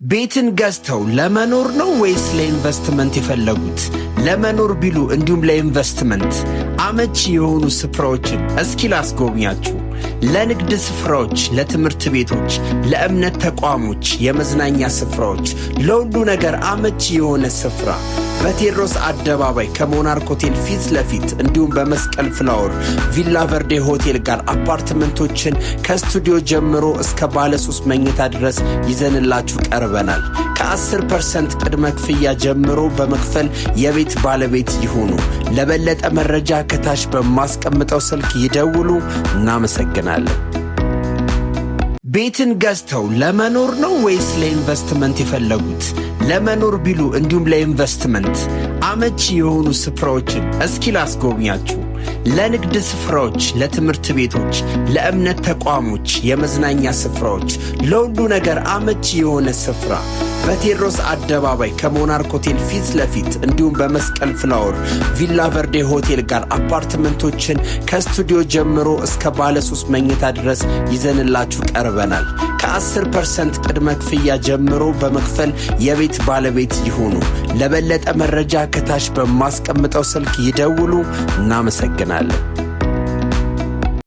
ቤትን ገዝተው ለመኖር ነው ወይስ ለኢንቨስትመንት የፈለጉት? ለመኖር ቢሉ እንዲሁም ለኢንቨስትመንት አመቺ የሆኑ ስፍራዎችን እስኪ ላስጎብኛችሁ። ለንግድ ስፍራዎች፣ ለትምህርት ቤቶች፣ ለእምነት ተቋሞች፣ የመዝናኛ ስፍራዎች፣ ለሁሉ ነገር አመቺ የሆነ ስፍራ በቴዎድሮስ አደባባይ ከሞናርክ ሆቴል ፊት ለፊት እንዲሁም በመስቀል ፍላወር ቪላ ቨርዴ ሆቴል ጋር አፓርትመንቶችን ከስቱዲዮ ጀምሮ እስከ ባለ 3 መኝታ ድረስ ይዘንላችሁ ቀርበናል። ከ10% ቅድመ ክፍያ ጀምሮ በመክፈል የቤት ባለቤት ይሁኑ። ለበለጠ መረጃ ከታች በማስቀምጠው ስልክ ይደውሉ። እናመሰግናለን። ቤትን ገዝተው ለመኖር ነው ወይስ ለኢንቨስትመንት የፈለጉት? ለመኖር ቢሉ እንዲሁም ለኢንቨስትመንት አመቺ የሆኑ ስፍራዎችን እስኪ ላስጎብኛችሁ። ለንግድ ስፍራዎች፣ ለትምህርት ቤቶች፣ ለእምነት ተቋሞች፣ የመዝናኛ ስፍራዎች፣ ለሁሉ ነገር አመቺ የሆነ ስፍራ በቴዎድሮስ አደባባይ ከሞናርክ ሆቴል ፊት ለፊት እንዲሁም በመስቀል ፍላወር ቪላ ቨርዴ ሆቴል ጋር አፓርትመንቶችን ከስቱዲዮ ጀምሮ እስከ ባለ 3 መኝታ ድረስ ይዘንላችሁ ቀርበናል። ከ10% ቅድመ ክፍያ ጀምሮ በመክፈል የቤት ባለቤት ይሁኑ። ለበለጠ መረጃ ከታች በማስቀምጠው ስልክ ይደውሉ። እናመሰግናለን።